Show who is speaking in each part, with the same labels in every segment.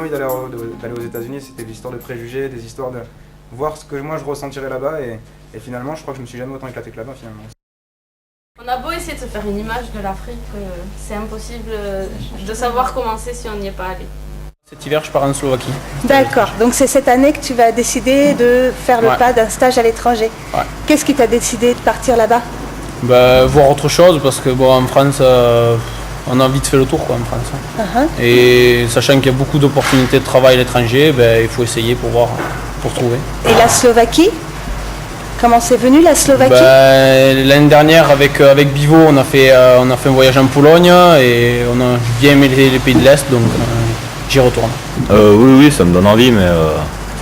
Speaker 1: envie d'aller aux États-Unis, c'était l'histoire de préjugés, des histoires de voir ce que moi je ressentirais là-bas et finalement je crois que je me suis jamais autant éclaté que là-bas finalement.
Speaker 2: On a beau essayer de se faire une image de l'Afrique, c'est impossible de savoir comment c'est si on n'y est pas allé.
Speaker 3: Cet hiver, je pars en Slovaquie.
Speaker 4: D'accord, donc c'est cette année que tu vas décider de faire le pas d'un stage à l'étranger.
Speaker 3: Ouais.
Speaker 4: Qu'est-ce qui t'a décidé de partir là-bas?
Speaker 3: Voir autre chose, parce que en France, on a vite fait le tour en France. Et sachant qu'il y a beaucoup d'opportunités de travail à l'étranger, il faut essayer pour trouver.
Speaker 4: Et la Slovaquie? Comment c'est venu la Slovaquie?
Speaker 3: L'année dernière avec Bivo, on a fait un voyage en Pologne et on a bien aimé les pays de l'Est, donc j'y retourne.
Speaker 5: Oui, ça me donne envie, mais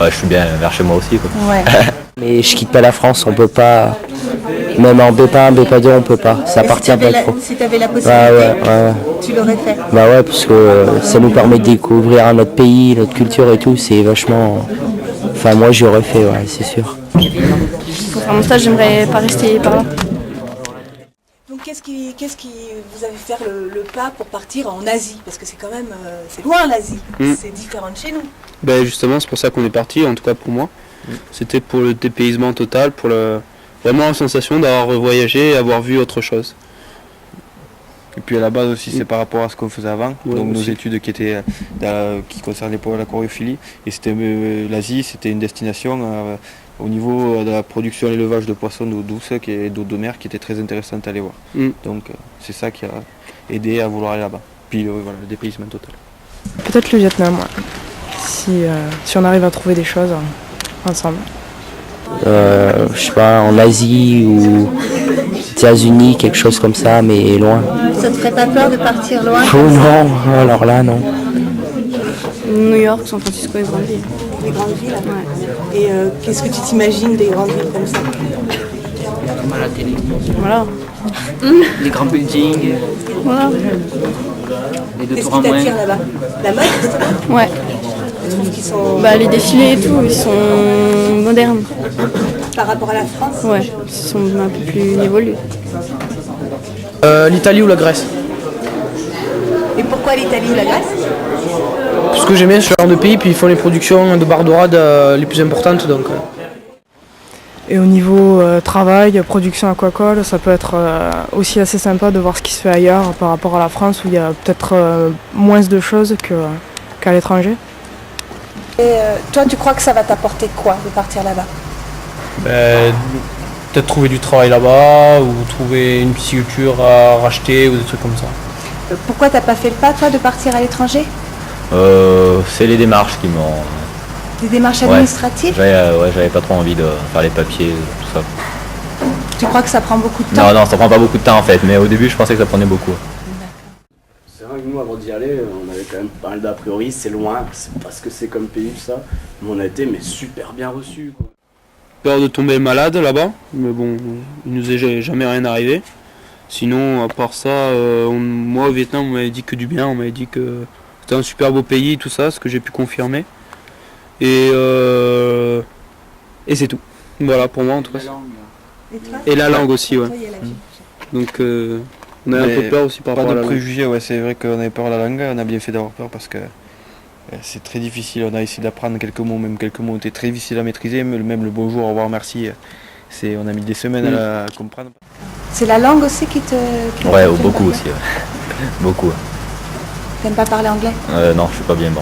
Speaker 5: je suis bien vers chez moi aussi, quoi.
Speaker 4: Ouais.
Speaker 6: Mais je quitte pas la France, on peut pas. Même en B1, B2, on peut pas. Ça appartient pas trop.
Speaker 4: Si tu avais la possibilité, tu l'aurais fait?
Speaker 6: Bah ouais, parce que ça nous permet de découvrir notre pays, notre culture et tout. C'est vachement. Enfin, moi, j'y aurais fait, ouais, c'est sûr.
Speaker 2: Pour faire mon stage, j'aimerais pas rester par là.
Speaker 4: Donc qu'est-ce qui vous avez fait le pas pour partir en Asie? Parce que c'est quand même c'est loin l'Asie, c'est différent de chez nous.
Speaker 3: Justement, c'est pour ça qu'on est parti, en tout cas pour moi. C'était pour le dépaysement total, pour vraiment la sensation d'avoir voyagé et avoir vu autre chose.
Speaker 7: Et puis à la base aussi c'est par rapport à ce qu'on faisait avant, donc nos études qui concernaient la choréophilie. Et c'était l'Asie, c'était une destination au niveau de la production et l'élevage de poissons d'eau douce et d'eau de mer qui était très intéressante à aller voir. Donc c'est ça qui a aidé à vouloir aller là-bas. Puis le dépaysement total.
Speaker 8: Peut-être le Vietnam, si on arrive à trouver des choses ensemble.
Speaker 6: Je sais pas, en Asie ou États-Unis, quelque chose comme ça, mais loin.
Speaker 4: Ça te ferait pas peur de partir loin?
Speaker 6: Oh non, alors là, non.
Speaker 2: New York, San Francisco, les grandes villes.
Speaker 4: Les grandes villes? Ouais. Et qu'est-ce que tu t'imagines des grandes villes comme ça?
Speaker 9: Comme à la télé.
Speaker 2: Voilà.
Speaker 9: Les grands buildings.
Speaker 2: Voilà.
Speaker 9: Les deux
Speaker 4: Qu'est-ce
Speaker 9: tours en
Speaker 4: qui
Speaker 9: moins.
Speaker 4: t'attire là-bas? La mode?
Speaker 2: Ouais.
Speaker 4: Tu trouves qu'ils sont
Speaker 2: Les défilés et tout, ils sont modernes.
Speaker 4: par rapport à la France?
Speaker 2: Ouais, ils sont un peu plus évolués.
Speaker 3: L'Italie ou la Grèce.
Speaker 4: Et pourquoi l'Italie ou la Grèce?
Speaker 3: Parce que j'aime bien ce genre de pays, puis ils font les productions de bar dorade les plus importantes. Donc.
Speaker 8: Et au niveau travail, production aquacole, ça peut être aussi assez sympa de voir ce qui se fait ailleurs par rapport à la France où il y a peut-être moins de choses qu'à l'étranger.
Speaker 4: Et toi, tu crois que ça va t'apporter quoi de partir là-bas?
Speaker 3: Peut-être trouver du travail là-bas ou trouver une pisciculture à racheter ou des trucs comme ça.
Speaker 4: Pourquoi t'as pas fait le pas, toi, de partir à l'étranger?
Speaker 5: C'est les démarches qui m'ont...
Speaker 4: Des démarches administratives?
Speaker 5: J'avais pas trop envie de faire les papiers, tout ça.
Speaker 4: Tu crois que ça prend beaucoup de temps?
Speaker 5: Non, ça prend pas beaucoup de temps en fait, mais au début je pensais que ça prenait beaucoup.
Speaker 10: C'est vrai que nous, avant d'y aller, on avait quand même pas mal d'a priori, c'est loin, c'est parce que c'est comme pays, tout ça. Mais on a été super bien reçus, quoi.
Speaker 3: Peur de tomber malade là-bas, mais bon, il nous est jamais rien arrivé. Sinon, à part ça, moi au Vietnam, on m'avait dit que du bien, on m'avait dit que c'était un super beau pays, tout ça, ce que j'ai pu confirmer. Et c'est tout. Voilà, pour moi en tout cas. Et la langue aussi, ouais. Donc, on a un peu peur aussi par rapport à la langue.
Speaker 7: Pas de préjugés, c'est vrai qu'on avait peur de la langue, on a bien fait d'avoir peur parce que c'est très difficile, on a essayé d'apprendre quelques mots, même quelques mots étaient très difficiles à maîtriser, même le bonjour, au revoir, merci, on a mis des semaines à comprendre.
Speaker 4: C'est la langue aussi qui te...
Speaker 5: Ouais, beaucoup aussi, beaucoup.
Speaker 4: T'aimes pas parler anglais?
Speaker 5: Non, je suis pas bien bon.